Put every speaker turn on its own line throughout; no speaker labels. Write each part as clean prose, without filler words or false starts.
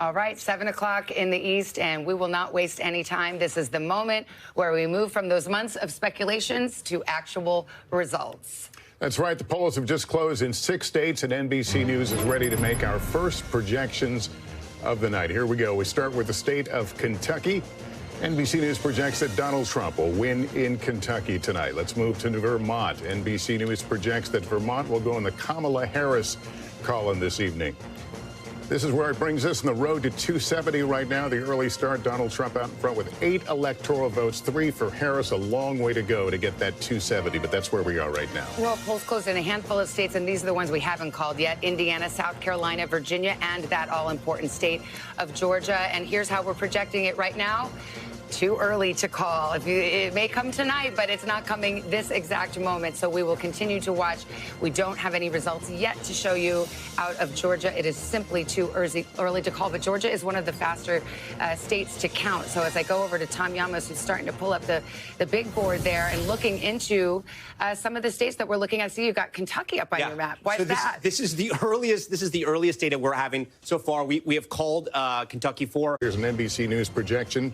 All right, 7 o'clock in the East, and we will not waste any time. This is the moment where we move from those months of speculations to actual results.
That's right. The polls have just closed in 6 states, and NBC News is ready to make our first projections of the night. Here we go. We start with the state of Kentucky. NBC News projects that Donald Trump will win in Kentucky tonight. Let's move to Vermont. NBC News projects that Vermont will go in the Kamala Harris column this evening. This is where it brings us on the road to 270 right now. The early start, Donald Trump out in front with 8 electoral votes, 3 for Harris. A long way to go to get that 270, but that's where we are right now.
Well, polls closed in a handful of states, and these are the ones we haven't called yet: Indiana, South Carolina, Virginia, and that all-important state of Georgia. And here's how we're projecting it right now. Too early to call. It may come tonight, but it's not coming this exact moment. So we will continue to watch. We don't have any results yet to show you out of Georgia. It is simply too early to call. But Georgia is one of the faster states to count. So as I go over to Tom Llamas, who's starting to pull up the big board there and looking into some of the states that we're looking at. See, you've got Kentucky up on your map. Why is that?
This is the earliest data we're having so far. We have called Kentucky for.
Here's an NBC News projection.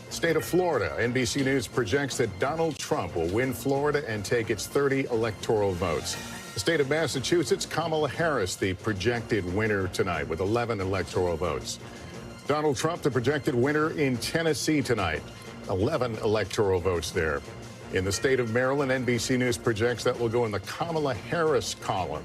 State of Florida. NBC News projects that Donald Trump will win Florida and take its 30 electoral votes. The state of Massachusetts, Kamala Harris, the projected winner tonight with 11 electoral votes. Donald Trump, the projected winner in Tennessee tonight, 11 electoral votes there. In the state of Maryland, NBC News projects that will go in the Kamala Harris column.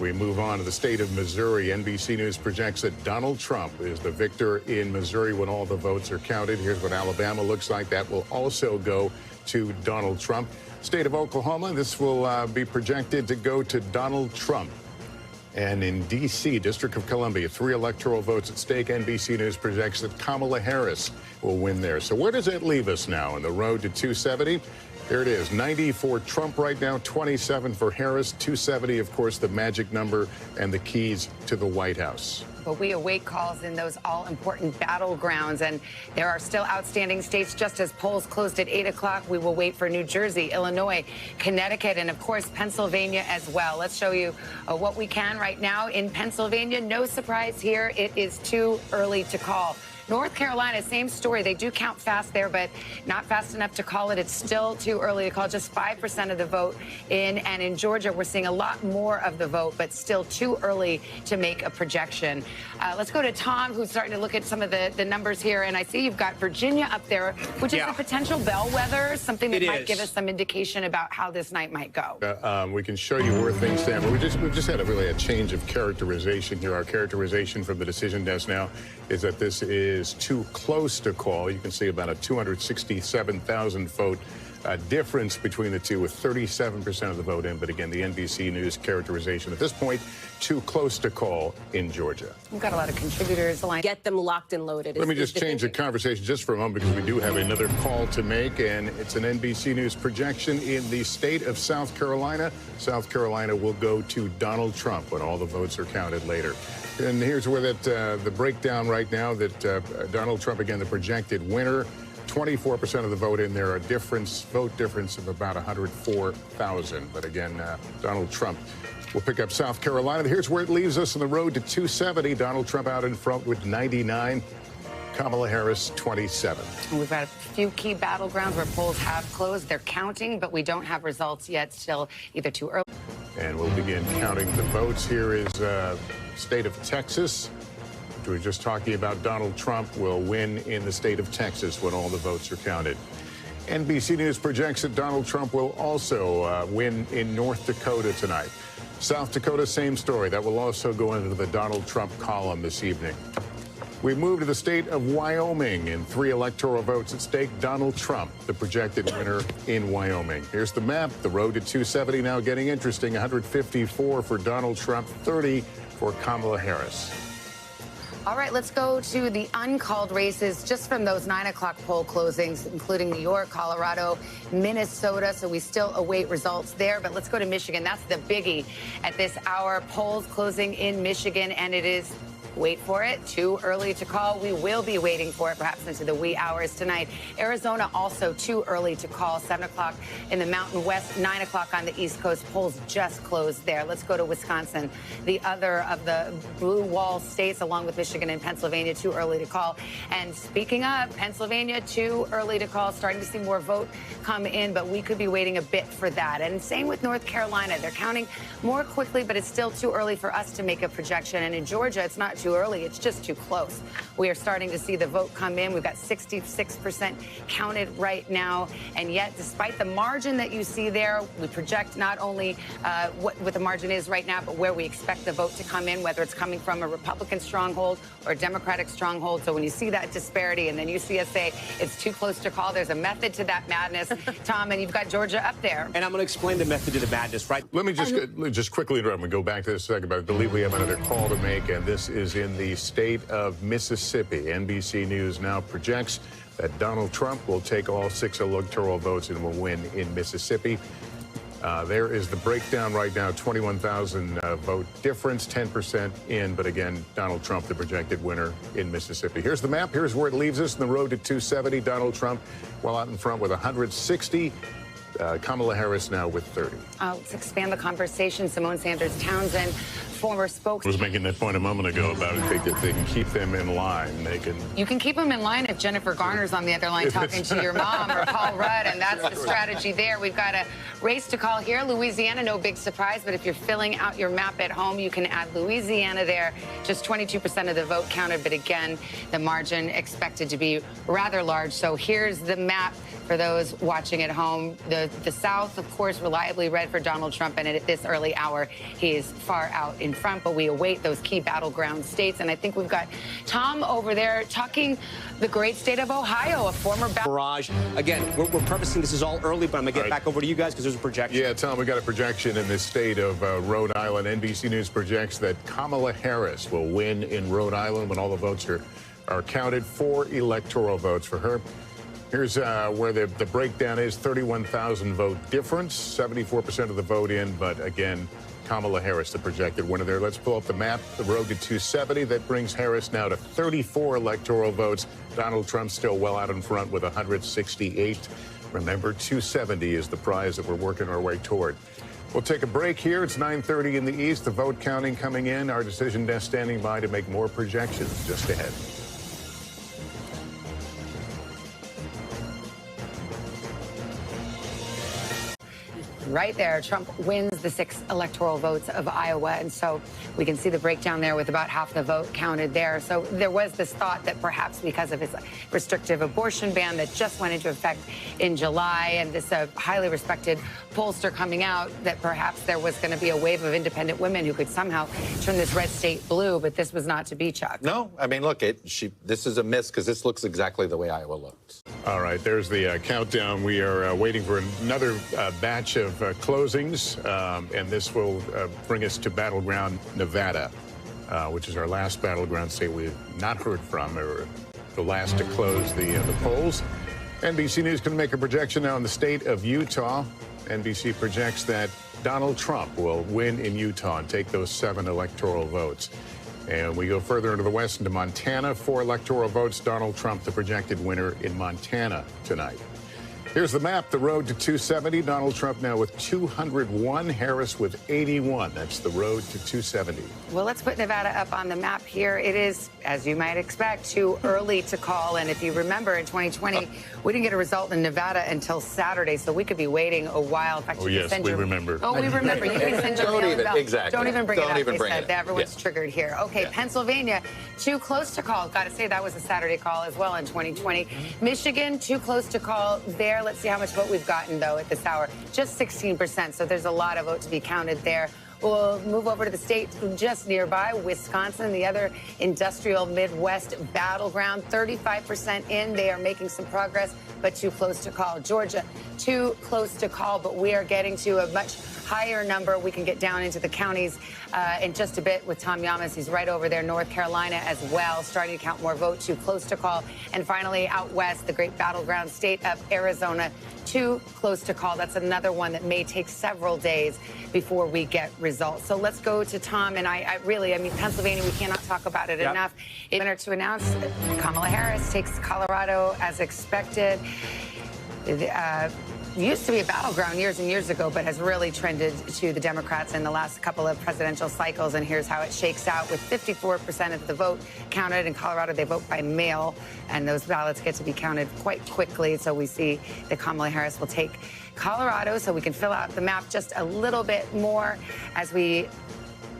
We move on to the state of Missouri. NBC News projects that Donald Trump is the victor in Missouri when all the votes are counted. Here's what Alabama looks like. That will also go to Donald Trump. State of Oklahoma, this will be projected to go to Donald Trump. And in D.C., District of Columbia, 3 electoral votes at stake. NBC News projects that Kamala Harris will win there. So where does that leave us now on the road to 270? There it is, 90 for Trump right now, 27 for Harris, 270, of course, the magic number and the keys to the White House.
But we await calls in those all-important battlegrounds, and there are still outstanding states. Just as polls closed at 8 o'clock, we will wait for New Jersey, Illinois, Connecticut, and, of course, Pennsylvania as well. Let's show you what we can right now in Pennsylvania. No surprise here. It is too early to call. North Carolina, same story. They do count fast there, but not fast enough to call it. It's still too early to call. Just 5% of the vote in. And in Georgia, we're seeing a lot more of the vote, but still too early to make a projection. Let's go to Tom, who's starting to look at some of the numbers here. And I see you've got Virginia up there, which is a potential bellwether, something that might give us some indication about how this night might go.
We can show you where things stand. But we've just had a change of characterization here. Our characterization from the decision desk now is that this is too close to call. You can see about a 267,000 vote difference between the two, with 37% of the vote in. But again, the NBC News characterization at this point, too close to call in Georgia.
We've got a lot of contributors.
Get them locked and loaded.
Let me just change the conversation just for a moment, because we do have another call to make, and it's an NBC News projection in the state of South Carolina. South Carolina will go to Donald Trump when all the votes are counted later. And here's where the breakdown right now, that Donald Trump, again, the projected winner, 24% of the vote in there, a vote difference of about 104,000. But again, Donald Trump will pick up South Carolina. Here's where it leaves us on the road to 270. Donald Trump out in front with 99. Kamala Harris, 27.
We've got a few key battlegrounds where polls have closed. They're counting, but we don't have results yet. Still either too early.
And we'll begin counting the votes. Here is state of Texas. We were just talking about Donald Trump will win in the state of Texas when all the votes are counted. NBC News projects that Donald Trump will also win in North Dakota tonight. South Dakota, same story. That will also go into the Donald Trump column this evening. We move to the state of Wyoming. In 3 electoral votes at stake, Donald Trump, the projected winner in Wyoming. Here's the map. The road to 270 now getting interesting. 154 for Donald Trump, 30 for Kamala Harris.
All right, let's go to the uncalled races just from those 9 o'clock poll closings, including New York, Colorado, Minnesota. So we still await results there. But let's go to Michigan. That's the biggie at this hour. Polls closing in Michigan, and it is wait for it, too early to call. We will be waiting for it perhaps into the wee hours tonight. Arizona also too early to call, 7 o'clock in the Mountain West, 9 o'clock on the East Coast. Polls just closed there. Let's go to Wisconsin, the other of the blue wall states, along with Michigan and Pennsylvania, too early to call. And speaking of Pennsylvania, too early to call, starting to see more vote come in, but we could be waiting a bit for that. And same with North Carolina. They're counting more quickly, but it's still too early for us to make a projection. And in Georgia, it's not too early. It's just too close. We are starting to see the vote come in. We've got 66% counted right now. And yet, despite the margin that you see there, we project not only what the margin is right now, but where we expect the vote to come in, whether it's coming from a Republican stronghold or a Democratic stronghold. So when you see that disparity and then you see us say it's too close to call, there's a method to that madness, Tom, and you've got Georgia up there.
And I'm going to explain the method to the madness, right?
Let me just quickly interrupt and go back to this second, but I believe we have another call to make, and this is in the state of Mississippi. NBC News now projects that Donald Trump will take all 6 electoral votes and will win in Mississippi. There is the breakdown right now, 21,000 vote difference, 10% in. But again, Donald Trump, the projected winner in Mississippi. Here's the map. Here's where it leaves us in the road to 270. Donald Trump well out in front with 160. Kamala Harris now with 30.
Let's expand the conversation. Simone Sanders Townsend, former spokesperson.
I was making that point a moment ago about it. They can keep them in line.
You can keep them in line if Jennifer Garner's on the other line talking to your mom or Paul Rudd, and that's the strategy there. We've got a race to call here. Louisiana, no big surprise, but if you're filling out your map at home, you can add Louisiana there. Just 22% of the vote counted, but again, the margin expected to be rather large. So here's the map for those watching at home. The South, of course, reliably red for Donald Trump, and at this early hour, he is far out in front, but we await those key battleground states. And I think we've got Tom over there talking the great state of Ohio, a former
barrage. Again, we're prefacing this is all early, but I'm going to get back over to you guys because there's a projection.
Yeah, Tom, we got a projection in the state of Rhode Island. NBC News projects that Kamala Harris will win in Rhode Island when all the votes are counted. 4 electoral votes for her. Here's where the breakdown is, 31,000 vote difference, 74% of the vote in, but again, Kamala Harris, the projected winner there. Let's pull up the map, the road to 270. That brings Harris now to 34 electoral votes. Donald Trump still well out in front with 168. Remember, 270 is the prize that we're working our way toward. We'll take a break here. It's 9:30 in the East. The vote counting coming in. Our decision desk standing by to make more projections just ahead.
Right there, Trump wins the 6 electoral votes of Iowa. And so we can see the breakdown there with about half the vote counted there. So there was this thought that perhaps because of his restrictive abortion ban that just went into effect in July and this highly respected pollster coming out, that perhaps there was going to be a wave of independent women who could somehow turn this red state blue. But this was not to be, Chuck.
No, I mean, look, this is a miss because this looks exactly the way Iowa looked.
All right, there's the countdown. We are waiting for another batch of closings, and this will bring us to battleground Nevada, which is our last battleground state we've not heard from, or the last to close the polls. NBC News can make a projection now in the state of Utah. NBC projects that Donald Trump will win in Utah and take those 7 electoral votes. And we go further into the west, into Montana. 4 electoral votes. Donald Trump, the projected winner in Montana tonight. Here's the map, the road to 270. Donald Trump now with 201, Harris with 81. That's the road to 270.
Well, let's put Nevada up on the map here. It is, as you might expect, too early to call. And if you remember, in 2020, we didn't get a result in Nevada until Saturday, so we could be waiting a while. In fact,
oh, yes, we remember.
Oh, we remember. You can send your mail bell.
Exactly.
Don't even bring
Don't
it up.
even bring it.
Everyone's triggered here. Okay, Pennsylvania, too close to call. Got to say, that was a Saturday call as well in 2020. Michigan, too close to call there. Let's see how much vote we've gotten, though, at this hour. Just 16%, so there's a lot of vote to be counted there. We'll move over to the state just nearby, Wisconsin, the other industrial Midwest battleground. 35% in. They are making some progress, but too close to call. Georgia, too close to call, but we are getting to a much higher number. We can get down into the counties in just a bit with Tom Yamas. He's right over there. North Carolina as well, starting to count more votes, too close to call. And finally, out west, the great battleground state of Arizona, too close to call. That's another one that may take several days before we get results. results. So let's go to Tom. And I mean, Pennsylvania, we cannot talk about it enough. Winner to announce, Kamala Harris takes Colorado as expected. Used to be a battleground years and years ago, but has really trended to the Democrats in the last couple of presidential cycles. And here's how it shakes out. With 54% of the vote counted in Colorado, they vote by mail, and those ballots get to be counted quite quickly. So we see that Kamala Harris will take Colorado, so we can fill out the map just a little bit more as we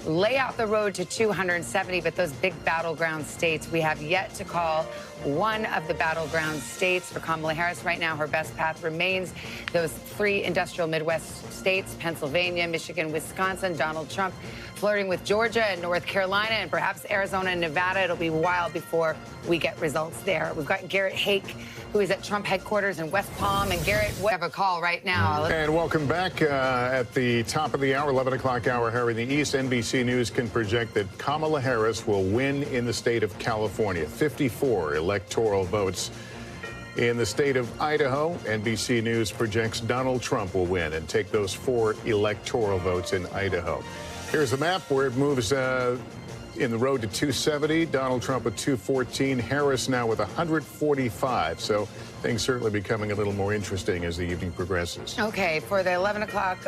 lay out the road to 270, but those big battleground states, we have yet to call one of the battleground states for Kamala Harris. Right now, her best path remains those three industrial Midwest states, Pennsylvania, Michigan, Wisconsin. Donald Trump flirting with Georgia and North Carolina and perhaps Arizona and Nevada. It'll be a while before we get results there. We've got Garrett Hake, who is at Trump headquarters in West Palm. And Garrett, we have a call right now.
And welcome back at the top of the hour, 11 o'clock hour here in the East. NBC News can project that Kamala Harris will win in the state of California. 54 electoral votes. In the state of Idaho, NBC News projects Donald Trump will win and take those 4 electoral votes in Idaho. Here's the map where it moves in the road to 270. Donald Trump with 214. Harris now with 145. So things certainly becoming a little more interesting as the evening progresses.
Okay, for the 11 o'clock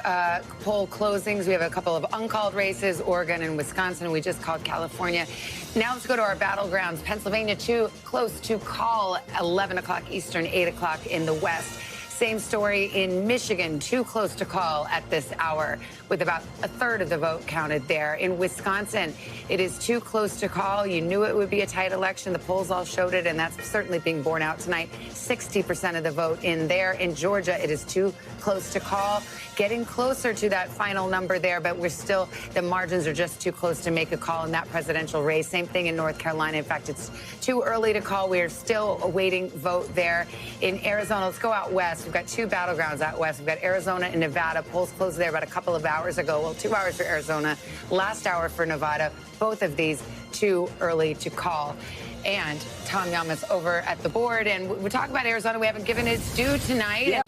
poll closings, we have a couple of uncalled races, Oregon and Wisconsin. We just called California. Now let's go to our battlegrounds. Pennsylvania, too close to call, 11 o'clock Eastern, 8 o'clock in the West. Same story in Michigan, too close to call at this hour, with about a third of the vote counted there. In Wisconsin, it is too close to call. You knew it would be a tight election. The polls all showed it, and that's certainly being borne out tonight. 60% of the vote in there. In Georgia, it is too close to call. Getting closer to that final number there, but we're still, the margins are just too close to make a call in that presidential race. Same thing in North Carolina. In fact, it's too early to call. We are still awaiting vote there. In Arizona, let's go out west. We've got 2 battlegrounds out west. We've got Arizona and Nevada. Polls closed there about a couple of hours ago. Well, 2 hours for Arizona, last hour for Nevada. Both of these too early to call. And Tom Yamas over at the board. And we talk about Arizona. We haven't given its due tonight.
Yeah.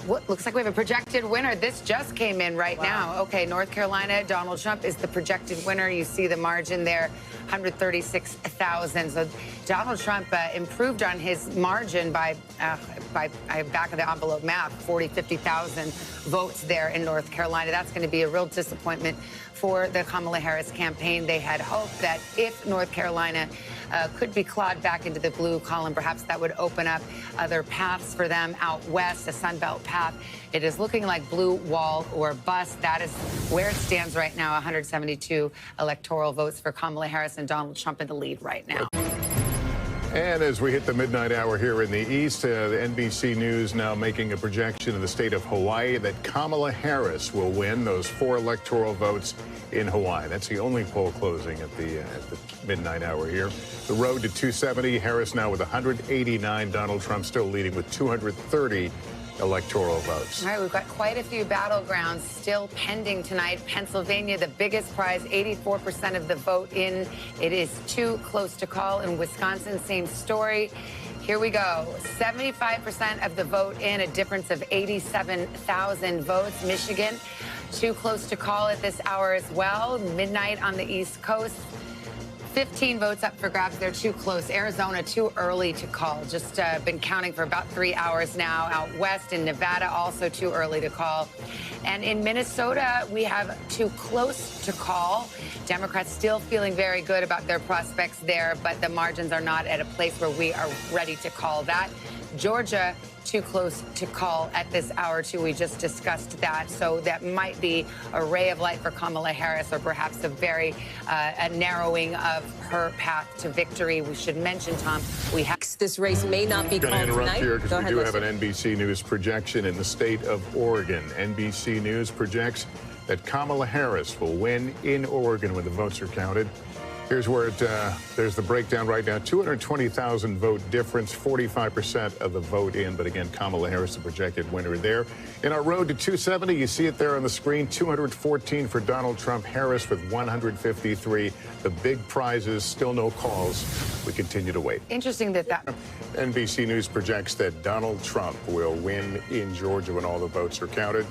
What looks like we have a projected winner. This just came in right now. Okay, North Carolina, Donald Trump is the projected winner. You see the margin there, 136,000. So Donald Trump improved on his margin by back of the envelope math, 50,000 votes there in North Carolina. That's going to be a real disappointment for the Kamala Harris campaign. They had hoped that if North Carolina could be clawed back into the blue column, perhaps that would open up other paths for them out west, a Sunbelt path. It is looking like blue wall or bust. That is where it stands right now, 172 electoral votes for Kamala Harris and Donald Trump in the lead right now.
And as we hit the midnight hour here in the East, the NBC News now making a projection in the state of Hawaii that Kamala Harris will win those 4 electoral votes in Hawaii. That's the only poll closing at the midnight hour here. The road to 270, Harris now with 189. Donald Trump still leading with 230 electoral votes.
All right, we've got quite a few battlegrounds still pending tonight. Pennsylvania, the biggest prize, 84% of the vote in. It is too close to call. In Wisconsin, same story. Here we go. 75% of the vote in, a difference of 87,000 votes. Michigan, too close to call at this hour as well. Midnight on the East Coast. 15 votes up for grabs. They're too close. Arizona, too early to call. Just been counting for about 3 hours now. Out west in Nevada, also too early to call. And in Minnesota, we have too close to call. Democrats still feeling very good about their prospects there, but the margins are not at a place where we are ready to call that. Georgia, too close to call at this hour, too. We just discussed that. So that might be a ray of light for Kamala Harris, or perhaps a narrowing of her path to victory. We should mention, Tom, we have
this race may not be called
tonight. Going to interrupt here because we do have an NBC News projection in the state of Oregon. NBC News projects that Kamala Harris will win in Oregon when the votes are counted. Here's where there's the breakdown right now. 220,000 vote difference, 45% of the vote in. But again, Kamala Harris, the projected winner there. In our road to 270, you see it there on the screen, 214 for Donald Trump, Harris with 153. The big prizes, still no calls. We continue to wait.
Interesting that
NBC News projects that Donald Trump will win in Georgia when all the votes are counted.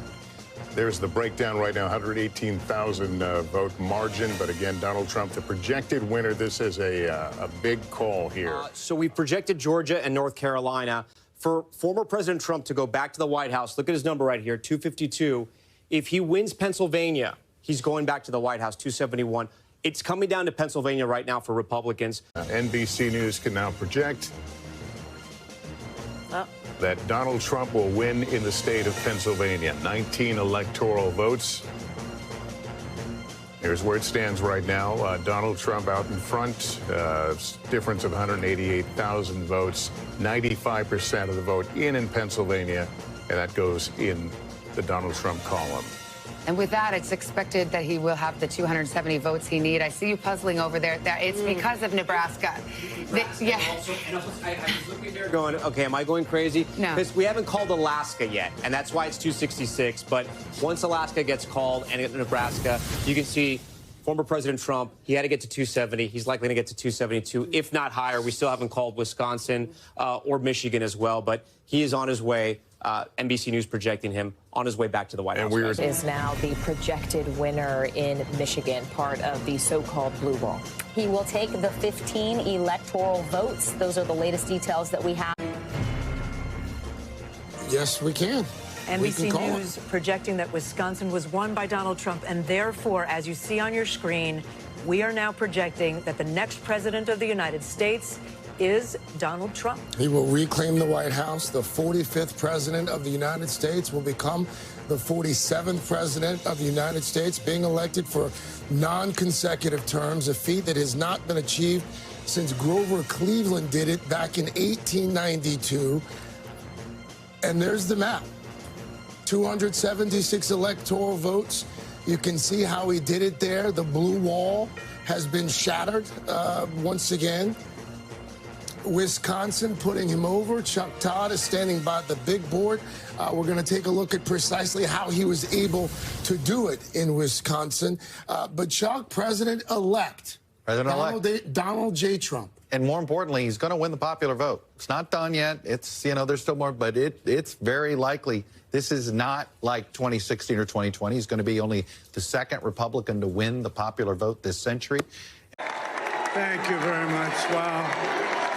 There's the breakdown right now, 118,000 vote margin. But again, Donald Trump, the projected winner. This is a big call here.
So we projected Georgia and North Carolina. For former President Trump to go back to the White House, look at his number right here, 252. If he wins Pennsylvania, he's going back to the White House, 271. It's coming down to Pennsylvania right now for Republicans.
NBC News can now project that Donald Trump will win in the state of Pennsylvania. 19 electoral votes. Here's where it stands right now. Donald Trump out in front, difference of 188,000 votes, 95% of the vote in Pennsylvania, and that goes in the Donald Trump column.
And with that, it's expected that he will have the 270 votes he needs. I see you puzzling over there. It's because of Nebraska. Yeah.
I was looking there going, okay, am I going crazy?
No.
Because we haven't called Alaska yet, and that's why it's 266. But once Alaska gets called and Nebraska, you can see former President Trump, he had to get to 270. He's likely to get to 272, if not higher. We still haven't called Wisconsin or Michigan as well, but he is on his way. NBC News projecting him on his way back to the White House.
Is now the projected winner in Michigan, part of the so-called blue wall. He will take the 15 electoral votes. Those are the latest details that we have.
Yes, we can.
NBC News projecting that Wisconsin was won by Donald Trump, and therefore, as you see on your screen, we are now projecting that the next president of the United States is Donald Trump.
He will reclaim the White House. The 45th president of the United States will become the 47th president of the United States, being elected for non-consecutive terms, a feat that has not been achieved since Grover Cleveland did it back in 1892. And there's the map. 276 electoral votes. You can see how he did it there. The blue wall has been shattered once again. Wisconsin putting him over. Chuck Todd is standing by the big board. We're going to take a look at precisely how he was able to do it in Wisconsin. But Chuck, President-elect Donald J. Trump.
And more importantly, he's going to win the popular vote. It's not done yet. It's, there's still more, but it's very likely. This is not like 2016 or 2020. He's going to be only the second Republican to win the popular vote this century.
Thank you very much. Wow.